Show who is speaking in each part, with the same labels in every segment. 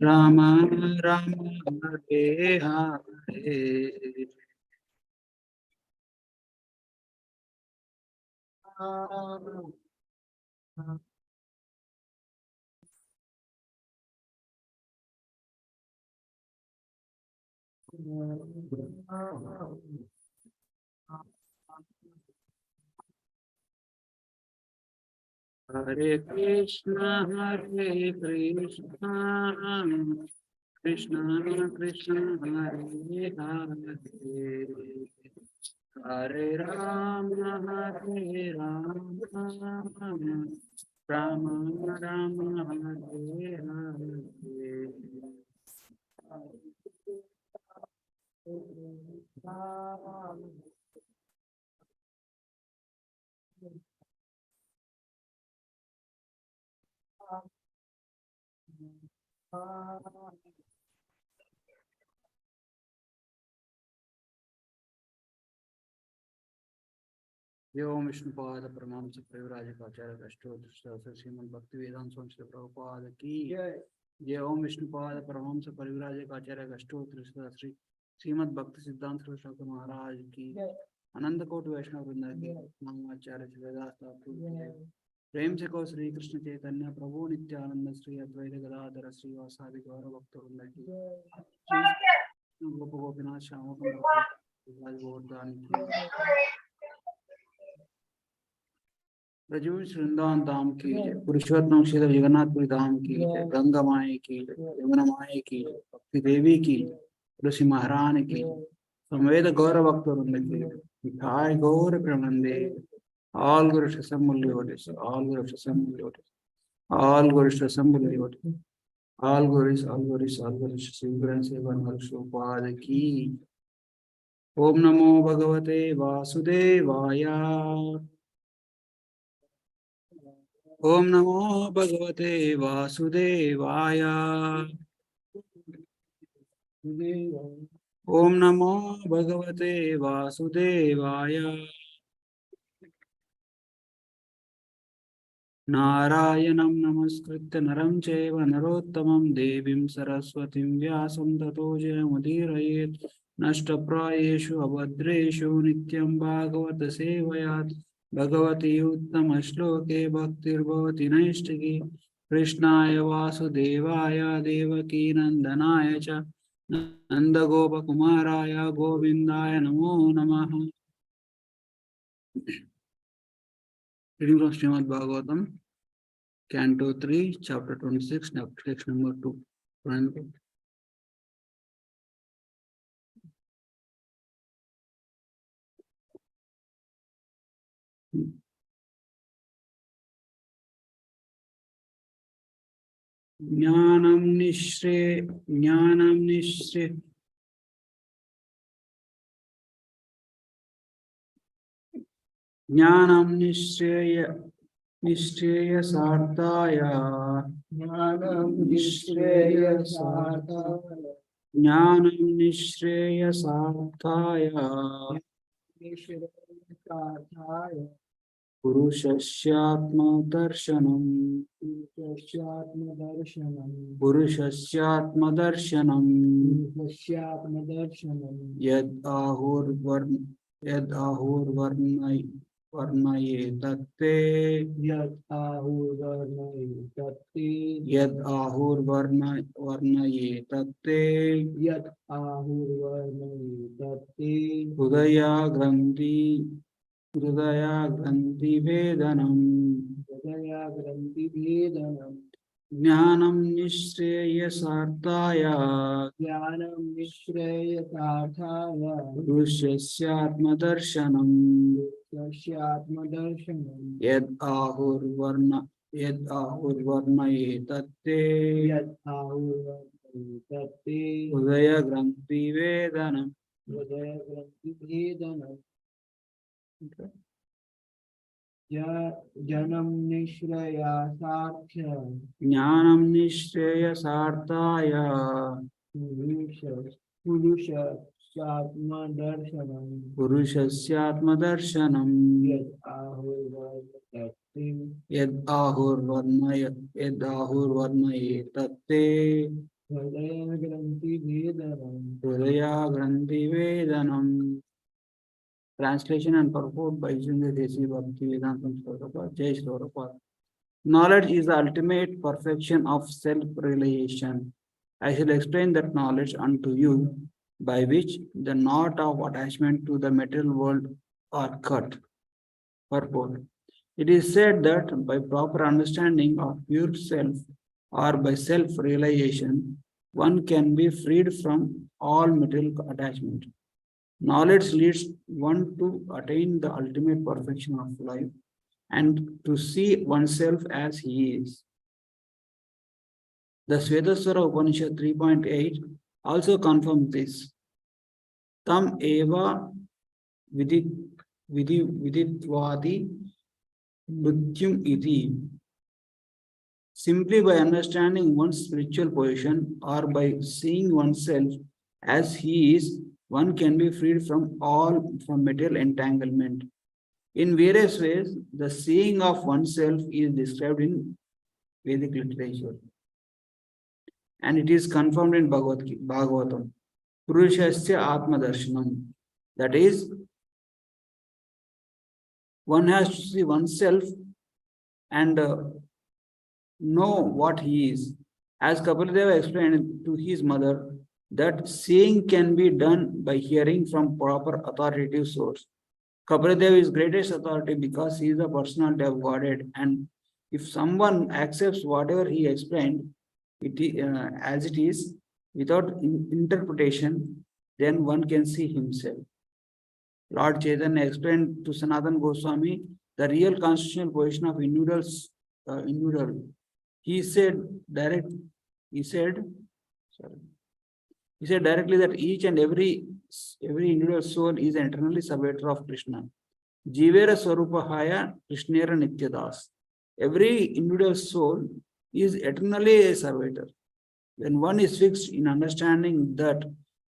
Speaker 1: राम राम हरे हरे हरे कृष्ण कृष्ण कृष्ण हरे हरे हरे राम राम राम हरे हरे ये ओम विष्णुपाद परमांश परिव्राजक आचार्य अष्टोत्तर श्रीमद् भक्ति वेदांत स्वामी श्री प्रभुपाद की ये ओम विष्णुपाद परमांश परिव्राजक आचार्य अष्टोत्तर श्री श्रीमद् भक्ति सिद्धांत सरस्वती महाराज की अनंत कोटि वैष्णव वृंद की नमो आचार्य प्रेम से को श्री कृष्ण चैतन्य प्रभु नित्यानंद श्री अद्वैत गदाधर श्री वासादि गौरव भक्त वृंद की गोप गोपीनाथ श्याम गोवर्धन की ब्रजभूषण वृंदावन धाम की जय, पुरुषोत्तम श्री जगन्नाथपुरी धाम की जय, गंगा माए की जय, यमुना माए की जय, भक्ति देवी की जय, तुलसी महारानी की जय, संवेद गौरव भक्त वृंद की जय, मिठाई गौर प्रमंदे all Guru Shasambuli Devotees, all Guru Shasambuli Devotees, all Guru Shasambuli Devotees, all Gurus, all Gurus, all Gurus, Shivgran Sevan Harshopad की ओम नमो भगवते वासुदेवाय ओम नमो भगवते वासुदेवाय ओम नमो भगवते वासुदेवाय नारायणं नमस्कृत्य नरं चैव नरोत्तमं देवीं सरस्वतीं व्यासं ततो जयमुदीरयेत् नष्टप्रायेषु अभद्रेषु नित्यं भागवत सेवया भगवती उत्तमश्लोके भक्तिर्भवति नैष्टिकी कृष्णाय वासुदेवाय देवकीनन्दनाय च नन्दगोपकुमाराय गोविन्दाय नमो नमः। Reading from Srimad Bhagavatam, Canto 3, Chapter 26, Text number 2. Jnanam Nishre Sarthaya Jnanam Nishreya Sarthaya Purushashyatma darshanam Yad ahur varnaye tatte Hridaya Granthi Vedanam Jnanam Nishreya Sarthaya Purushasya Darshanam Yad ahur varnaye tatte Hridaya Granthi Vedanam.
Speaker 2: Janam Nishraya Sarthya
Speaker 1: Jnanam Nishreya Sarthaya
Speaker 2: Purushasya Atma Darshanam
Speaker 1: Purushasya Atma Darshanam
Speaker 2: Yad ahur
Speaker 1: Yad ahurvarmaye tatte Hridaya Granthi Vedanam. Translation and purport by Jindal Desi Bhakti Vedanta Prabhupada. Jai Shri Prabhupada. Knowledge is the ultimate perfection of self-realization. I shall explain that knowledge unto you, by which the knot of attachment to the material world are cut. Purport. It is said that by proper understanding of pure self or by self-realization, one can be freed from all material attachment. Knowledge leads one to attain the ultimate perfection of life and to see oneself as he is. The Svetaswara Upanishad 3.8 also confirms this. Tam eva viditvadi mrityum iti. Simply by understanding one's spiritual position or by seeing oneself as he is, one can be freed from material entanglement. In various ways, the seeing of oneself is described in Vedic literature. And it is confirmed in Bhagavatam. Purushasya Atma Darshanam. That is, one has to see oneself and know what he is. As Kapiladeva explained to his mother, that seeing can be done by hearing from proper authoritative source. Kapiladeva is greatest authority because he is the personality of Godhead, and if someone accepts whatever he explained as it is without interpretation, then one can see himself. Lord Chaitanya explained to Sanatana Goswami the real constitutional position of individual. He said directly that each and every individual soul is an eternally servitor of Krishna. Jivera Swarupahaya Krishnera Nityadas. Every individual soul is eternally a servitor. When one is fixed in understanding that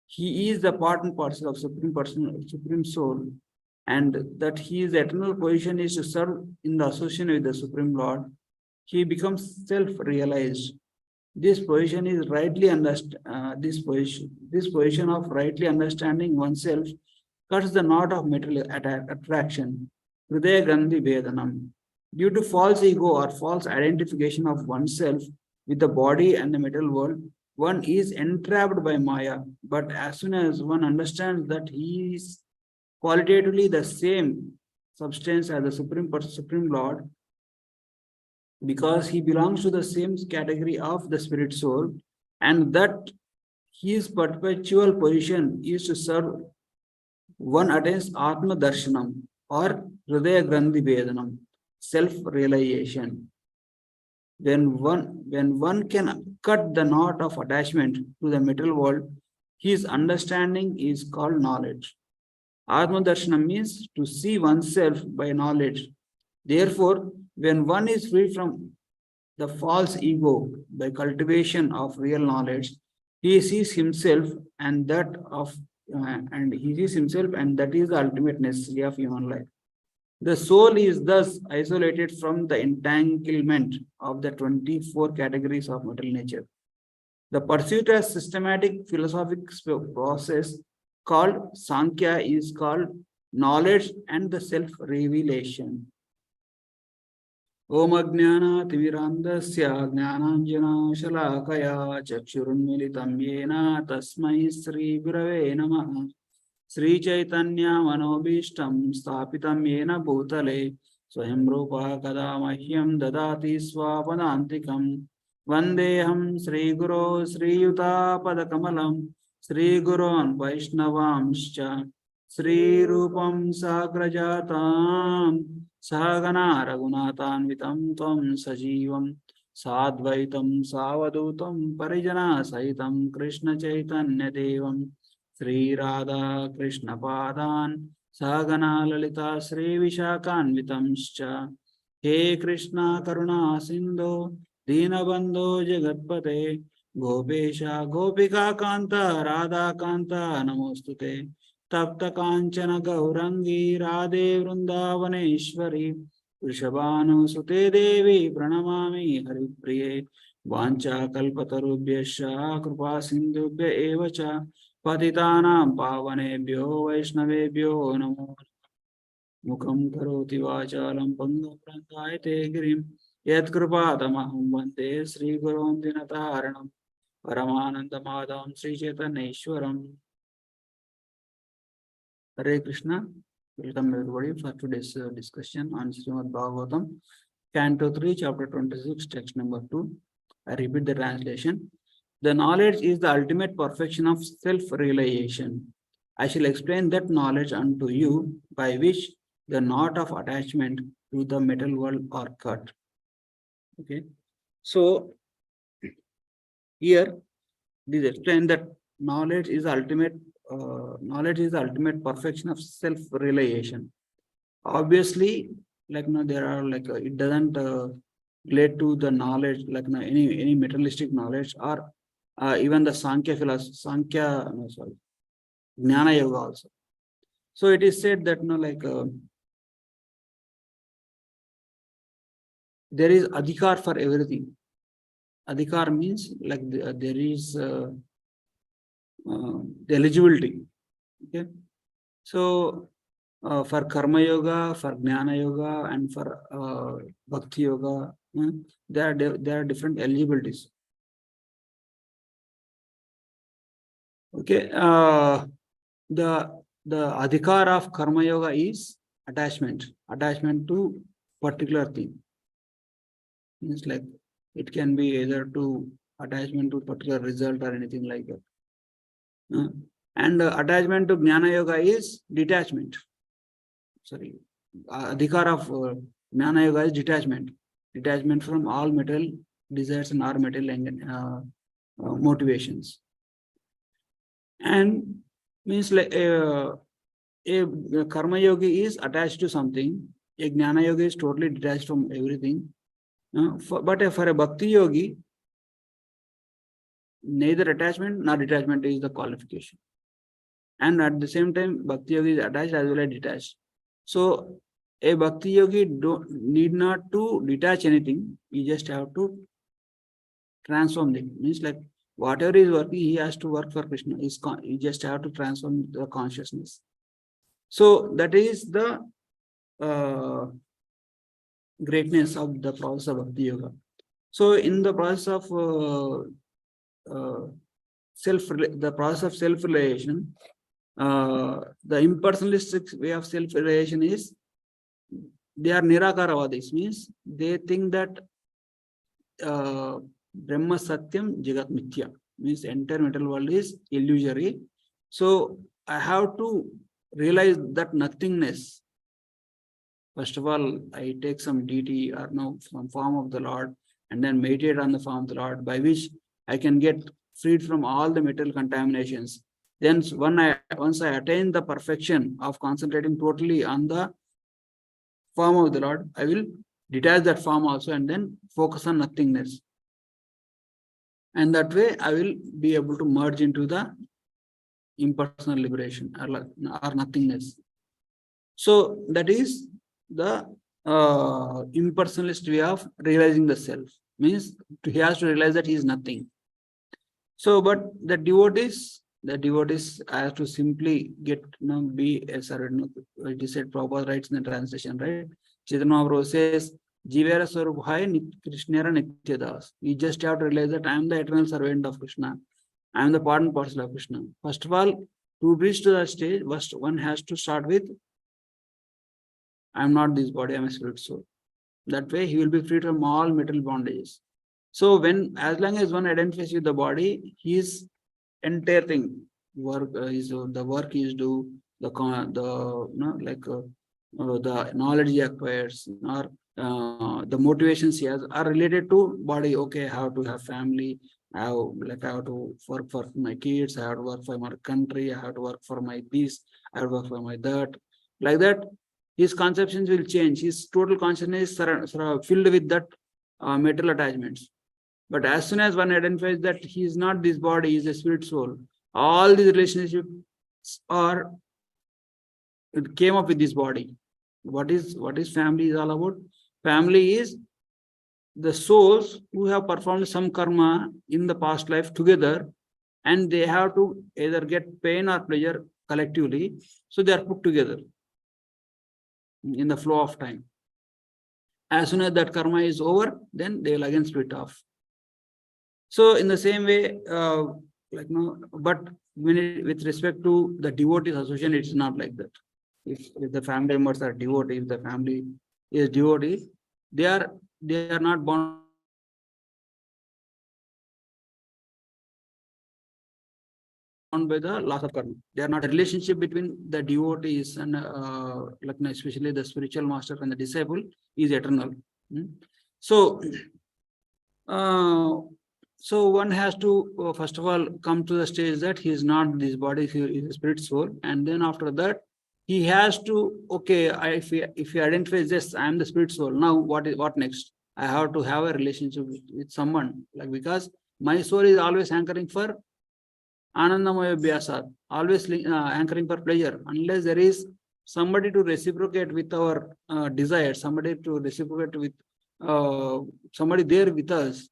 Speaker 1: he is the part and parcel of Supreme Soul, and that his eternal position is to serve in the association with the Supreme Lord, he becomes self-realized. This position is rightly this position of rightly understanding oneself cuts the knot of material attraction. Hridaya Gandhi Vedanam. Due to false ego or false identification of oneself with the body and the material world, one is entrapped by Maya. But as soon as one understands that he is qualitatively the same substance as the Supreme Lord, because he belongs to the same category of the spirit soul, and that his perpetual position is to serve, one attains Atma Darshanam or Hridaya Grandhi Vedanam, self-realization. When one can cut the knot of attachment to the material world, his understanding is called knowledge. Atma Darshanam means to see oneself by knowledge. Therefore, when one is free from the false ego by cultivation of real knowledge, he sees himself and that is the ultimate necessity of human life. The soul is thus isolated from the entanglement of the 24 categories of material nature. The pursuit of systematic philosophical process called Sankhya is called knowledge and the self-revelation. Om Ajnana Timirandasya Jnananjana Shalakaya Chakshurunmilitam Yena Tasmai Sri Gurave Namaha. Sri Chaitanya Manobishtam Stapitam Yena Bhutale Swayam Rupa Kadamahyam Dadati Swapadantikam Vandeham Sri Guru Sri Yuta Padakamalam Sri Gurun Vaishnavamscha Sri Rupam Sagrajatam Sagana Raghunathanvitam Tvam Sajivam Sadvaitam Savadutam Parijana Sahitam Krishna Chaitanya Devam Sri Radha Krishna Padan Sagana Lalita Sri Vishakhanvitamscha He Krishna Karuna Sindhu Dinabandho Jagatpate Gopesha Gopika Kanta Radha Kanta Namostute Tapta Kanchana Gaurangi Radhe Vrindavaneshwari Vrishabhanusute Devi Pranamami Haripriye Vancha Kalpatarubhyascha Kripa Sindhubhya Evacha Patitanam Pavanebhyo Vaishnavebhyo Namo Mukham Karoti Vachalam Pangam Prantayate Girim Yat Kripatamaham Vande Sri Gurum Dinataranam Paramananda Madhavam Sri Chaitanyeshwaram. Hare Krishna. Welcome everybody for today's discussion on Srimad Bhagavatam, Canto 3, Chapter 26, Text number 2. I repeat the translation. The knowledge is the ultimate perfection of self-realization. I shall explain that knowledge unto you, by which the knot of attachment to the material world are cut. Okay. So here it is explained that knowledge is the ultimate perfection of self-realization. Obviously, like no, there are like it doesn't relate to the knowledge like no, any materialistic knowledge or even the Sankhya philosophy, Jnana Yoga also. So it is said that no, like there is adhikar for everything. Adhikar means like there is the eligibility. Okay, so for karma yoga, for jnana yoga, and for bhakti yoga, there are different eligibilities. Okay, the adhikar of karma yoga is attachment to particular thing. Means like it can be either to attachment to particular result or anything like that. And attachment to jnana yoga is detachment. Sorry, adhikar of jnana yoga is detachment from all material desires and all material motivations. And means like a karma yogi is attached to something, a jnana yogi is totally detached from everything. But for a bhakti yogi, neither attachment nor detachment is the qualification. And at the same time, bhakti yogi is attached as well as detached. So a bhakti yogi need not to detach anything. You just have to transform it. Means like whatever is working, he has to work for Krishna. You just have to transform the consciousness. So that is the greatness of the process of bhakti yoga. So in the process of self-realization, the impersonalistic way of self-realization is they are nirakaravadis, means they think that Brahma Satyam Jagat Mithya, means entire material world is illusory. So I have to realize that nothingness. First of all, I take some deity or no some form of the Lord and then meditate on the form of the Lord, by which I can get freed from all the material contaminations. Then once I attain the perfection of concentrating totally on the form of the Lord, I will detach that form also and then focus on nothingness. And that way I will be able to merge into the impersonal liberation or nothingness. So that is the impersonalist way of realizing the self. Means he has to realize that he is nothing. So, but the devotees have to simply get be a servant. It is said Prabhupada writes in the translation, right? Chaitanya Mahaprabhu says, Jivera Swarubhai Krishnera Nityadas. You just have to realize that I am the eternal servant of Krishna. I am the part and parcel of Krishna. First of all, to reach to that stage, first one has to start with, I am not this body, I am a spirit soul. That way he will be free from all material bondages. So as long as one identifies with the body, his entire thing, work is the work he is do, the knowledge he acquires, or the motivations he has are related to body. Okay, I have to have family, I have to work for my kids, I have to work for my country, I have to work for my this, I have to work for my that. Like that, his conceptions will change. His total consciousness is filled with that material attachments. But as soon as one identifies that he is not this body, he is a spirit soul, all these relationships it came up with this body. What is family is all about? Family is the souls who have performed some karma in the past life together, and they have to either get pain or pleasure collectively. So they are put together in the flow of time. As soon as that karma is over, then they will again split off. So in the same way, but with respect to the devotees association, it's not like that. If the family members are devotees, if the family is devotee, they are not bound by the loss of karma. They are not a relationship between the devotees and especially the spiritual master and the disciple is eternal. So one has to first of all come to the stage that he is not this body, he is a spirit soul, and then after that he has to if he identifies this, I am the spirit soul. Now what next? I have to have a relationship with someone, because my soul is always anchoring for Anandamaya Vyasat, always anchoring for pleasure. Unless there is somebody to reciprocate with our desires, somebody to reciprocate with somebody there with us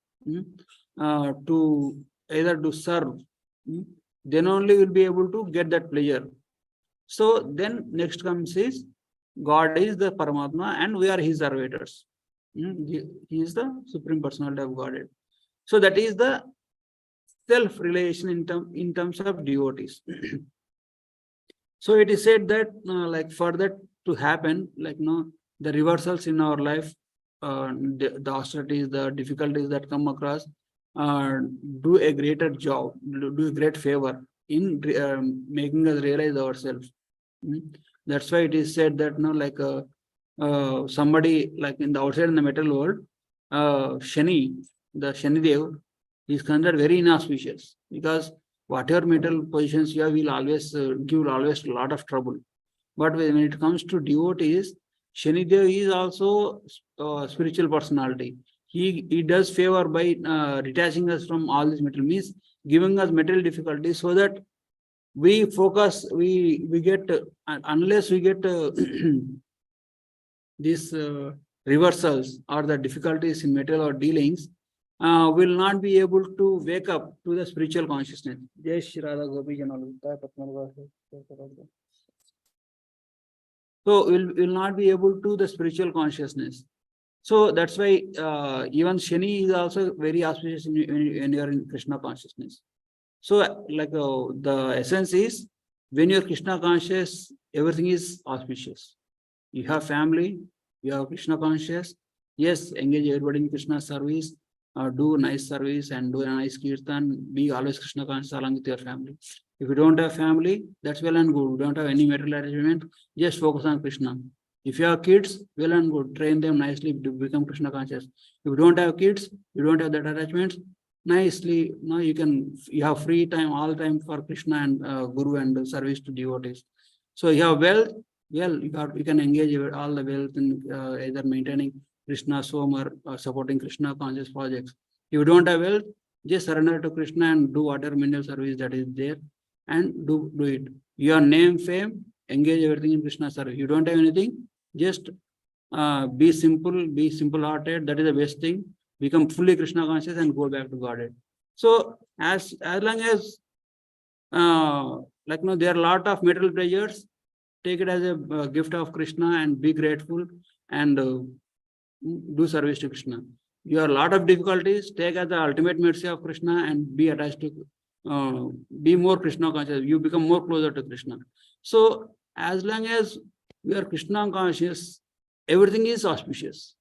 Speaker 1: to either to serve, then only we'll be able to get that pleasure. So then next comes is God is the Paramatma and we are his servitors. He is the Supreme Personality of Godhead. So that is the self-relation in terms of devotees. So it is said that for that to happen, the reversals in our life, the austerities, the difficulties that come across, do a greater job, do a great favor in making us realize ourselves. That's why it is said that somebody like in the outside in the material world, Shani, the Shani Dev, is considered very inauspicious, because whatever mental positions you have will always give always a lot of trouble. But when it comes to devotees, Shanidev is also a spiritual personality. He does favor by detaching us from all these material, means giving us material difficulties, so that we focus, we get unless we get these reversals or the difficulties in material or dealings, will not be able to wake up to the spiritual consciousness. Jai Shri Radha Gopi Janal. So will not be able to the spiritual consciousness. So that's why even Shani is also very auspicious when you are in Krishna consciousness. So the essence is, when you are Krishna conscious, everything is auspicious. You have family, you have Krishna conscious. Yes, engage everybody in Krishna service, do nice service and do a nice kirtan, be always Krishna conscious along with your family. If you don't have family, that's well and good. You don't have any material arrangement, just focus on Krishna. If you have kids, well and good, train them nicely to become Krishna conscious. If you don't have kids, you don't have that attachment, nicely, you have free time, all time for Krishna and Guru and service to devotees. So you have wealth, you can engage all the wealth in either maintaining Krishna Som or supporting Krishna conscious projects. If you don't have wealth, just surrender to Krishna and do whatever menial service that is there, and do it. Your name, fame, engage everything in Krishna service. You don't have anything, just be simple-hearted. That is the best thing. Become fully Krishna conscious and go back to Godhead. So as long as there are a lot of material pleasures, take it as a gift of Krishna and be grateful and do service to Krishna. You have a lot of difficulties, take as the ultimate mercy of Krishna and be attached to, be more Krishna conscious. You become more closer to Krishna. So as long as we are Krishna conscious, everything is auspicious.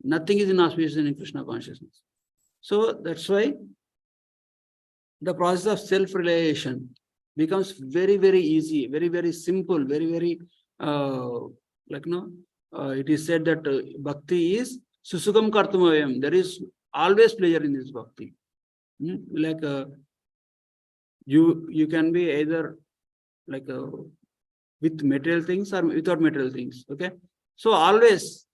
Speaker 1: Nothing is inauspicious in Krishna consciousness. So that's why the process of self-realization becomes very, very easy, very, very simple, very, very, it is said that bhakti is susukam kartumayam. There is always pleasure in this bhakti. You can be either with material things or without material things. Okay. So always,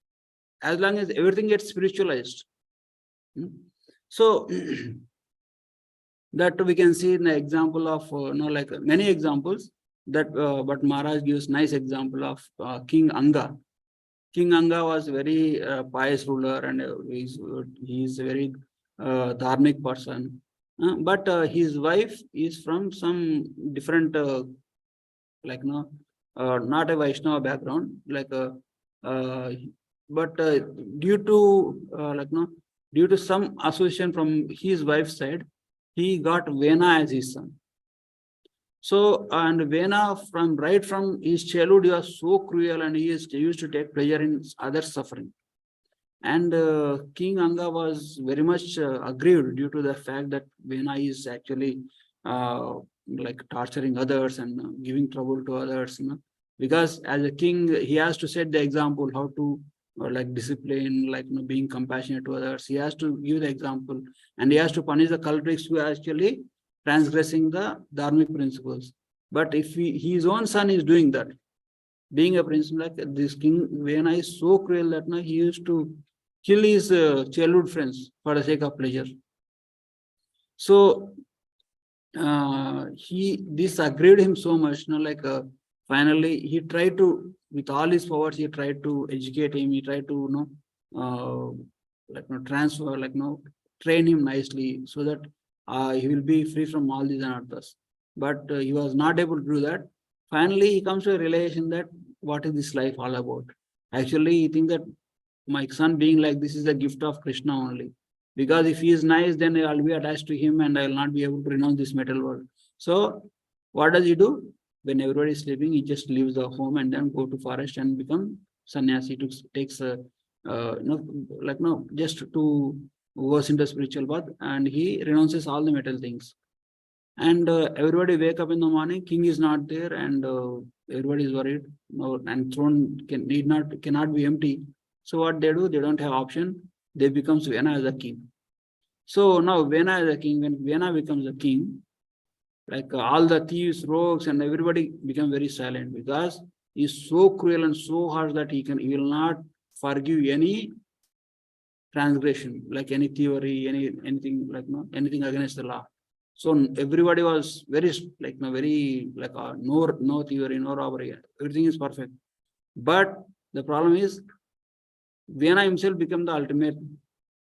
Speaker 1: as long as everything gets spiritualized. So that we can see in the example of many examples that but Maharaj gives nice example of King Anga. King Anga was very pious ruler, and he's a very dharmic person. But his wife is from some different, like no, not a Vaishnava background, like uh, but due to like no, due to some association from his wife's side, he got Vena as his son. So, and Vena from right from his childhood, he was so cruel, and he used to take pleasure in others' suffering. And King Anga was very much aggrieved due to the fact that Vena is actually uh, like torturing others and giving trouble to others. Because as a king, he has to set the example how to like discipline, like being compassionate to others. He has to give the example, and he has to punish the culprits who are actually transgressing the dharmic principles. But if his own son is doing that, being a prince, like this king Vena is so cruel that he used to kill his childhood friends for the sake of pleasure. So he this aggrieved him so much, like finally he tried to, with all his powers, he tried to educate him. He tried to like transfer, like train him nicely so that he will be free from all these anarthas. But he was not able to do that. Finally, he comes to a realization that what is this life all about? Actually, he thinks that my son being like this is a gift of Krishna only. Because if he is nice, then I'll be attached to him and I will not be able to renounce this material world. So what does he do? When everybody is sleeping, he just leaves the home and then go to forest and become sannyasi. To takes a just to verse into spiritual path, and he renounces all the material things. And everybody wake up in the morning, king is not there, and everybody is worried. And throne cannot be empty. So what they do, they don't have option. They becomes Vena as a king. So now Vena as a king, when Vena becomes a king, like all the thieves, rogues, and everybody become very silent, because he's so cruel and so harsh that he will not forgive any transgression, like any thievery, anything like anything against the law. So everybody was very like very like no thievery, no robbery, everything is perfect. But the problem is Vena himself became the ultimate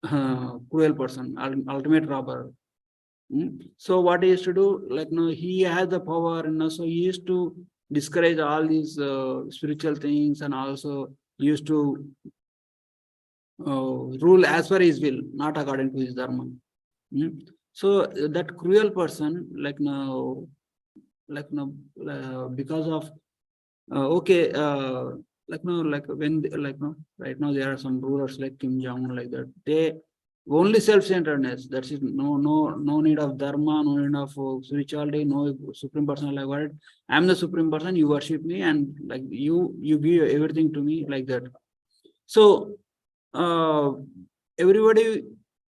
Speaker 1: cruel person, ultimate robber. So what he used to do, like he had the power, and so he used to discourage all these spiritual things, and also he used to rule as per his will, not according to his dharma. So that cruel person, because of okay, like when right now there are some rulers like Kim Jong-un, like that. They only self-centeredness. That's it. No need of dharma, no need of spirituality, no supreme person. Like what? I'm the supreme person. You worship me, and like you give everything to me, like that. So everybody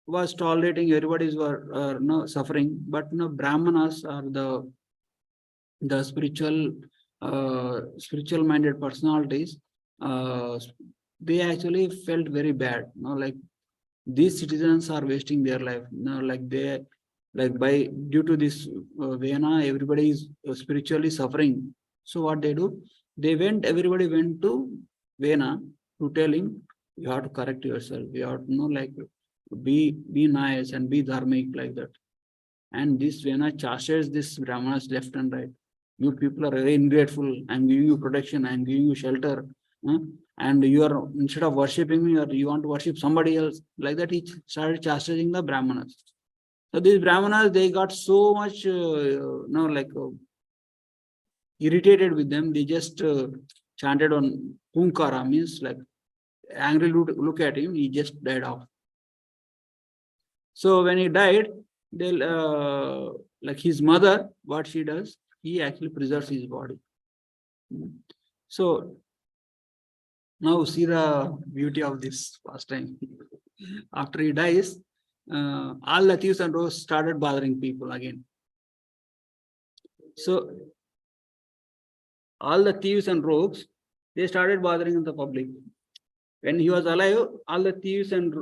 Speaker 1: was tolerating. Everybody were suffering, but Brahmanas are the spiritual minded personalities. They actually felt very bad. Like these citizens are wasting their life. Like they, like by due to this Vena, everybody is spiritually suffering. So what they do? Everybody went to Vena to tell him, you have to correct yourself. You have to like be nice and be dharmic, like that. And this Vena chastens this Brahmanas left and right. You people are very ungrateful. I'm giving you protection. I'm giving you shelter. And you are, instead of worshipping me, or you want to worship somebody else, like that, he started chastising the Brahmanas. So these Brahmanas, they got so much, irritated with them. They just chanted on Kunkara, means like angry look at him. He just died off. So when he died, they'll like his mother, what she does, he actually preserves his body. So now see the beauty of this pastime. After he dies, all the thieves and rogues started bothering people again. So all the thieves and rogues, they started bothering the public. When he was alive, all the thieves and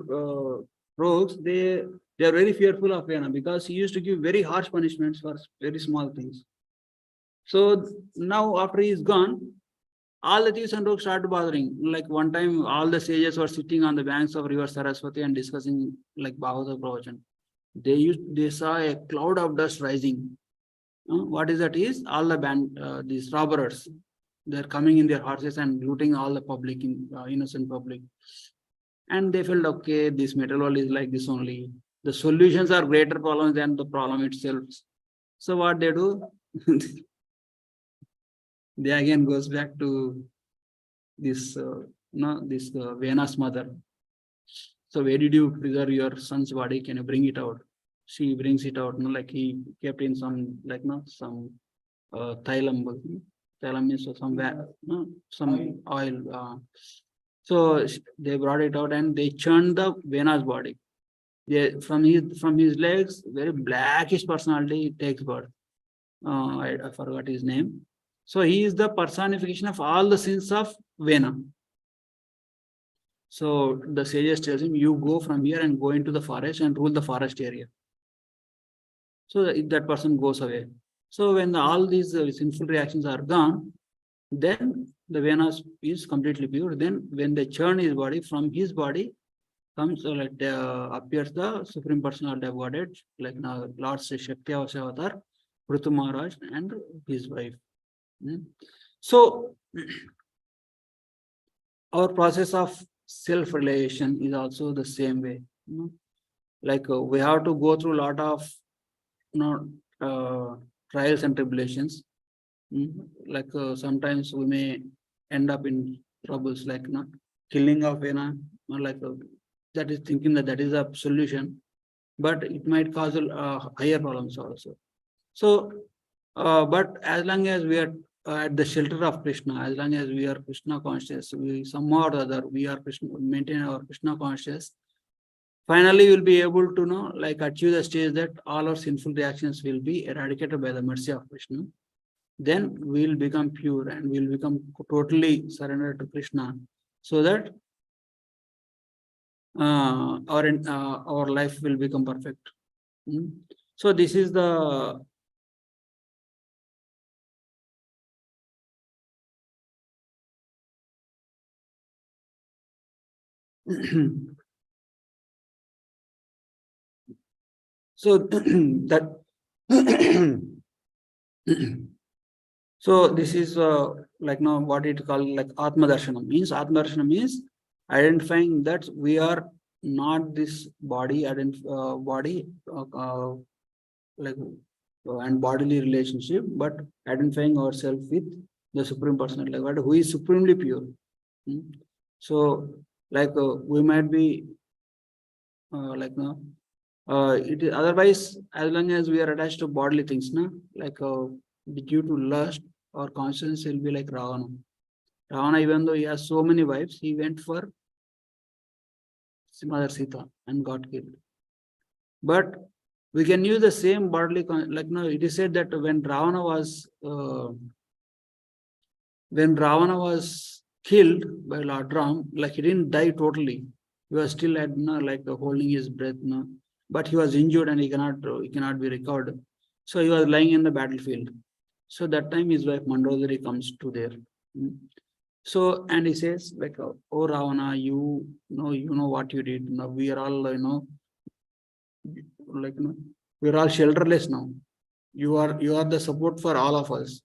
Speaker 1: rogues, they are very fearful of Vena, because he used to give very harsh punishments for very small things. So now after he is gone, all the thieves and rogues started bothering. Like one time, all the sages were sitting on the banks of river Saraswati and discussing like Bhagavad Pravachan. They saw a cloud of dust rising. What is that? Is all the these robbers. They're coming in their horses and looting all the public, innocent public. And they felt, okay, this material world is like this only. The solutions are greater problems than the problem itself. So what they do? They again goes back to this, Vena's mother. So where did you preserve your son's body? Can you bring it out? She brings it out, like he kept in some, some thylam. Thylam means some oil. So they brought it out and they churned the Vena's body. From his legs, very blackish personality takes birth. I forgot his name. So he is the personification of all the sins of Vena. So the sages tells him, you go from here and go into the forest and rule the forest area. So that person goes away. So when all these sinful reactions are gone, then the Vena is completely pure. Then when they churn his body, from his body comes appears the Supreme Personality of Godhead, like now Lord Shakti Avatar, Prithu Maharaj and his wife. So our process of self-realization is also the same way. Like we have to go through a lot of trials and tribulations. Like sometimes we may end up in troubles, like killing of Vena, that is thinking that is a solution, but it might cause higher problems also. So, but as long as we are at the shelter of Krishna, as long as we are Krishna conscious, we somehow or other we are Krishna, maintain our Krishna conscious. Finally, we'll be able to achieve the stage that all our sinful reactions will be eradicated by the mercy of Krishna. Then we'll become pure and we'll become totally surrendered to Krishna, so that our life will become perfect. So this is the so that so this is what it called like Atma Darshanam. Means identifying that we are not this body, and bodily relationship, but identifying ourselves with the Supreme Personality of God, who is supremely pure. So we might be it is otherwise, as long as we are attached to bodily things, due to lust, our conscience will be like Ravana. Ravana, even though he has so many wives, he went for Mother Sita and got killed. But we can use the same bodily, it is said that when Ravana was killed by Lord Ram, he didn't die totally. He was still at holding his breath, but he was injured and he cannot be recovered. So he was lying in the battlefield. So that time his wife Mandodari comes to there. So and he says oh Ravana, you know what you did. We are all we are all shelterless now. You are the support for all of us.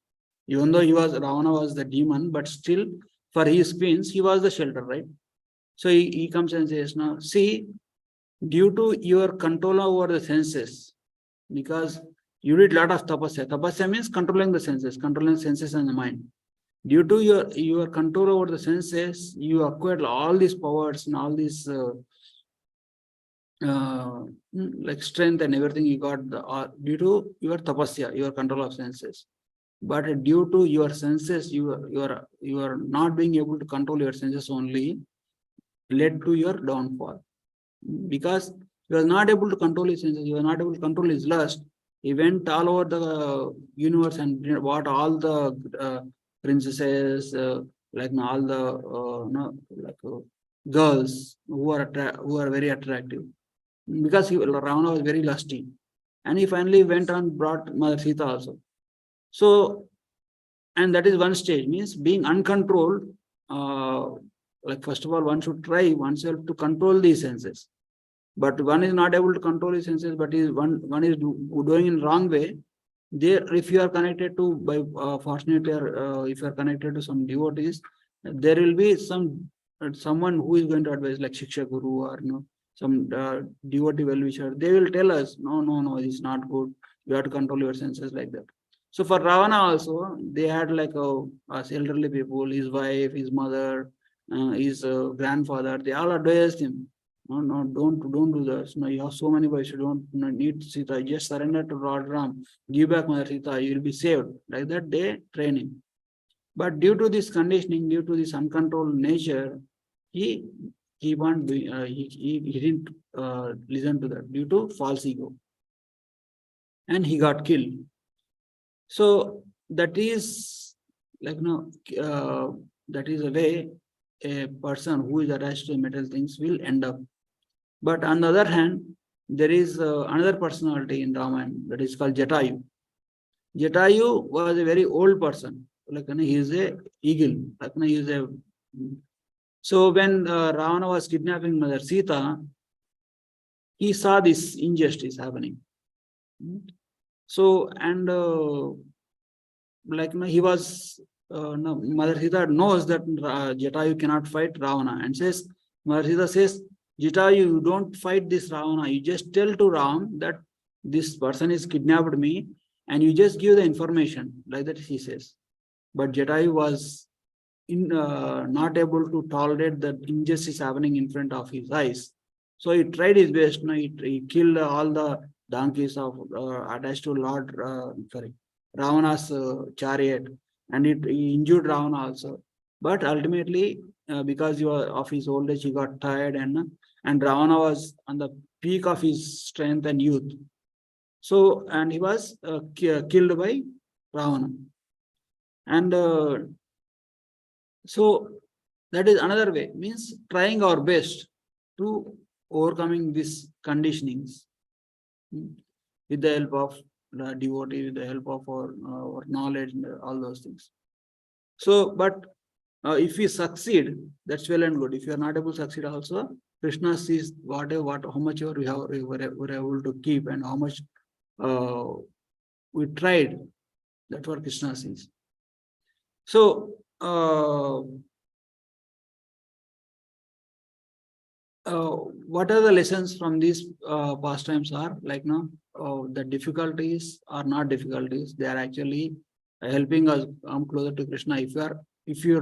Speaker 1: Even though Ravana was the demon, but still for his queens he was the shelter, right? So he comes and says, now see, due to your control over the senses, because you did a lot of tapasya. Tapasya means controlling the senses and the mind. Due to your control over the senses, you acquired all these powers and all these strength and everything you got due to your tapasya, your control of senses. But due to your senses, you are not being able to control your senses only, led to your downfall. Because you are not able to control his senses, you are not able to control his lust. He went all over the universe and bought all the princesses, all the girls who are very attractive. Because Ravana was very lusty, and he finally went and brought Mother Sita also. So and that is one stage, means being uncontrolled. Like first of all, one should try oneself to control these senses. But one is not able to control his senses, but one is doing in wrong way. There, if you are connected to by fortunately, or if you are connected to some devotees, there will be someone who is going to advise, like Shiksha Guru or some devotee well-wisher. They will tell us, no, it's not good. You have to control your senses, like that. So for Ravana also, they had like as elderly people, his wife, his mother, his grandfather. They all advised him. No, don't do this. No, you have so many wives. You don't need Sita. Just surrender to Lord Ram. Give back Mother Sita. You will be saved. Like that, they train him. But due to this conditioning, due to this uncontrolled nature, he won't be. He didn't listen to that due to false ego, and he got killed. So that is like that is a way a person who is attached to material things will end up. But on the other hand, there is another personality in Ramayana that is called Jatayu. Jatayu was a very old person. Like he is a eagle. Like he is a. So when Ravana was kidnapping Mother Sita, he saw this injustice happening. So and he was Mother Sita knows that Jatayu cannot fight Ravana, and says, Mother Sita says, Jatayu, you don't fight this Ravana. You just tell to Ram that this person is kidnapped me, and you just give the information, like that he says. But Jatayu was not able to tolerate that injustice happening in front of his eyes. So he tried his best. He killed all the donkeys of attached to Lord Ravana's chariot, and he injured Ravana also. But ultimately, because of his old age, he got tired, and Ravana was on the peak of his strength and youth. So, and he was killed by Ravana. And so that is another way, means trying our best to overcoming these conditionings with the help of the devotee, with the help of our knowledge, and all those things. So, but if we succeed, that's well and good. If you are not able to succeed also, Krishna sees how much we were able to keep, and how much we tried. That's what Krishna sees. So, what are the lessons from these pastimes are like the difficulties are not difficulties. They are actually helping us come closer to Krishna. If you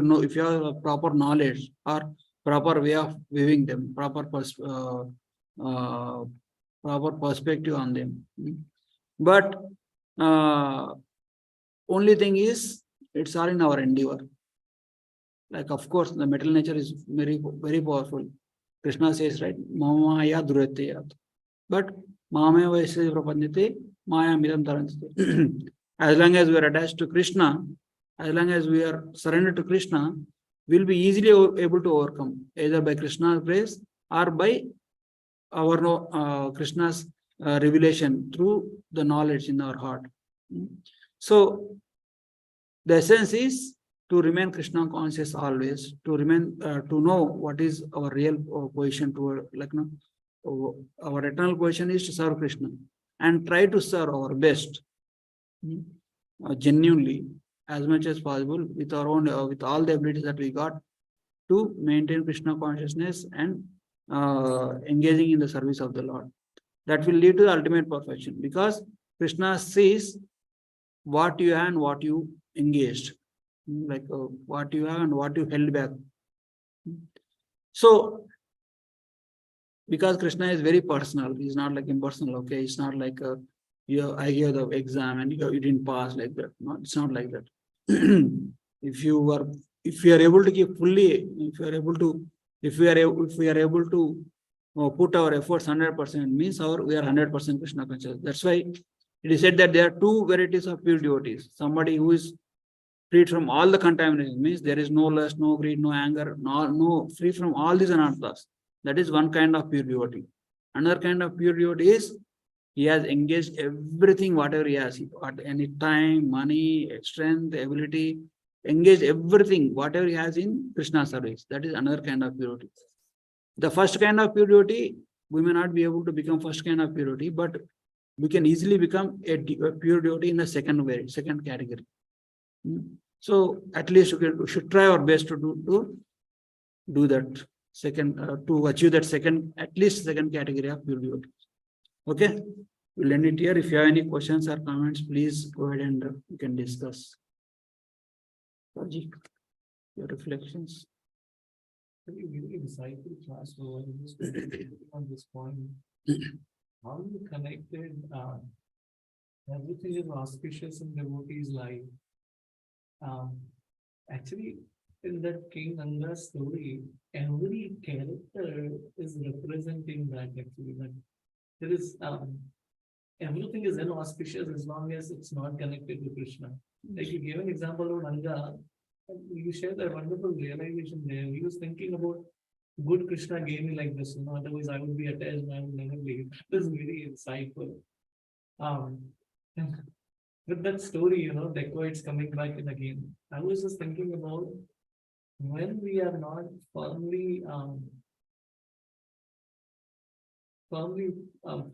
Speaker 1: have a proper knowledge or proper way of viewing them, proper perspective on them. But only thing is, it's all in our endeavor. Like, of course, the material nature is very, very powerful. Krishna says, right, Mamaya Durateyat. But Mamaya Vaisya Prapanyate, Maya Midam Tarantate. As long as we are attached to Krishna, as long as we are surrendered to Krishna, we'll be easily able to overcome, either by Krishna's grace or by our Krishna's revelation through the knowledge in our heart. So the essence is to remain Krishna conscious always, to remain to know what is our real position toward, our eternal position is to serve Krishna and try to serve our best genuinely as much as possible with our own with all the abilities that we got to maintain Krishna consciousness and engaging in the service of the Lord. That will lead to the ultimate perfection, because Krishna sees what you have and what you engaged, like what you have and what you held back. So, because Krishna is very personal, he's not like impersonal. Okay, it's not like I gave the exam and you didn't pass, like that. No, it's not like that. If you are able to give fully, if we are able to put our efforts 100%, means we are 100% Krishna conscious. That's why it is said that there are two varieties of pure devotees. Somebody who is freed from all the contamination, means there is no lust, no greed, no anger, no free from all these anarthas. That is one kind of pure devotee. Another kind of pure devotee is He has engaged everything, whatever he has, at any time, money, strength, ability, engaged everything, whatever he has in Krishna service. That is another kind of purity. The first kind of purity, we may not be able to become first kind of purity, but we can easily become a pure devotee in the second category. So at least we should try our best to do that second, to achieve that at least second category of pure devotee. Okay, we'll end it here. If you have any questions or comments, please go ahead and we can discuss. Raji, your reflections.
Speaker 2: Really insightful class. So I just on this point, how you connected everything is auspicious in devotee's life. Actually, in that King Anga story, every character is representing that actually. That there is everything is inauspicious as long as it's not connected to Krishna. Like you gave an example of Anga, you shared a wonderful realization there. He was thinking about good Krishna gave me like this, otherwise I would be attached and I would never leave. It was very insightful. With that story, dacoits coming back in again. I was just thinking about when we are not firmly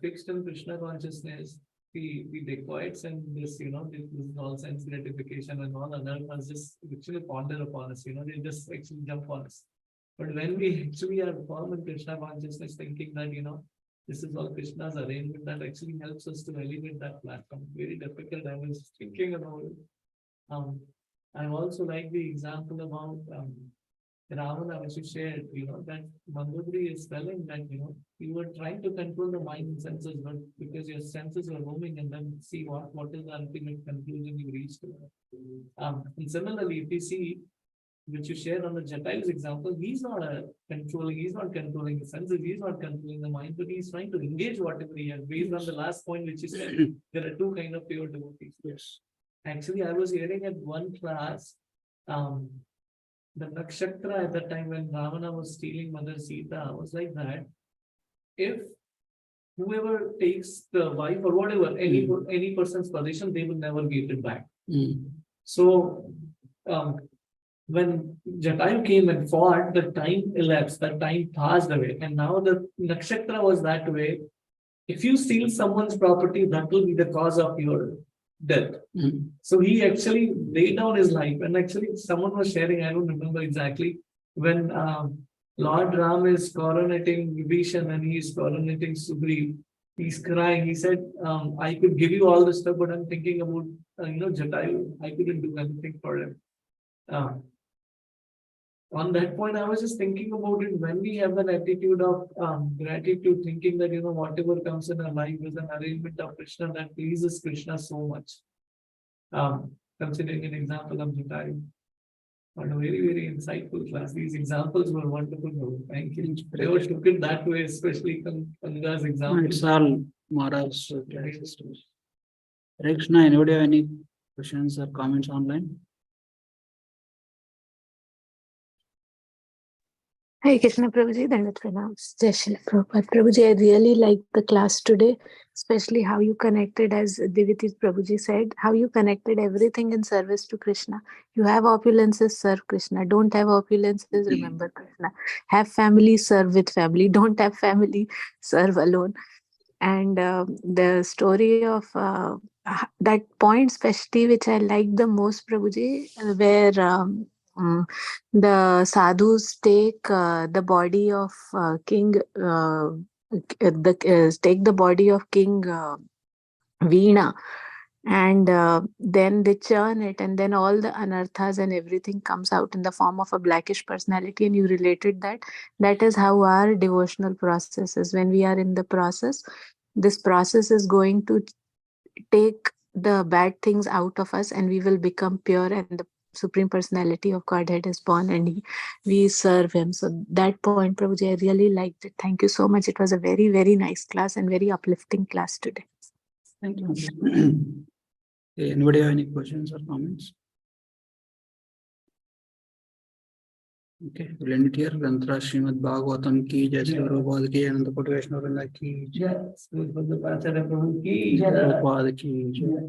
Speaker 2: fixed in Krishna consciousness, the dacoits and this, this all sense gratification and all other ones just actually ponder upon us, they just actually jump on us. But when we actually are firm in Krishna consciousness, thinking that, this is all Krishna's arrangement, that actually helps us to elevate that platform. Very difficult. I was thinking about it. I also like the example about Ravana, which you shared, that Mandodari is telling that, you were trying to control the mind and senses, but because your senses were roaming and then see what is the ultimate conclusion you reached. And similarly, if you see, which you shared on the Jatai's example, he's not controlling the senses, he's not controlling the mind, but he's trying to engage whatever he has. Based on the last point which you said, there are two kind of pure devotees.
Speaker 1: Yes.
Speaker 2: Actually, I was hearing at one class, the nakshatra at that time when Ravana was stealing Mother Sita was like that. If whoever takes the wife or whatever, any person's position, they will never get it back. So when Jatayu came and fought, the time elapsed, the time passed away. And now the nakshatra was that way. If you steal someone's property, that will be the cause of your death. So he actually laid down his life. And actually, someone was sharing, I don't remember exactly, when Lord Ram is coronating Vibhishan and he is coronating Sugriv, he's crying. He said, I could give you all this stuff, but I'm thinking about, Jatayu. I couldn't do anything for him. On that point, I was just thinking about it when we have an attitude of gratitude, thinking that, whatever comes in our life is an arrangement of Krishna that pleases Krishna so much. Considering an example of Jatayu. But a very, very insightful class. These examples were wonderful. Thank you. They were took it that way, especially Kanga's example.
Speaker 1: It's all Maharaj's classes. Hare Krishna, anybody have any questions or comments online?
Speaker 3: Hi, Krishna Prabhuji, Dandat Pranams. Jai Shri Prabhupada. Prabhuji, I really liked the class today, especially how you connected, as Diviti Prabhuji said, how you connected everything in service to Krishna. You have opulences, serve Krishna. Don't have opulences, remember Krishna. Have family, serve with family. Don't have family, serve alone. And the story of that point, especially, which I liked the most, Prabhuji, where the sadhus take the body of King, take the body of King Veena, and then they churn it, and then all the anarthas and everything comes out in the form of a blackish personality. And you related that is how our devotional process is. When we are in the process, this process is going to take the bad things out of us, and we will become pure, and the Supreme Personality of Godhead is born, and we serve him. So that point, Prabhuji, I really liked it. Thank you so much. It was a very, very nice class and very uplifting class today.
Speaker 1: Thank you. Anybody have any questions or comments? Okay, we'll end it here. Granthra Srimad Bhagavatam ki jai, Sri Prabhupada ki, Ananda Koti Vaishnava Vrinda ki jai,
Speaker 2: Yes, with the Acharya Prabhu ki.
Speaker 1: Prabhupada ki jai.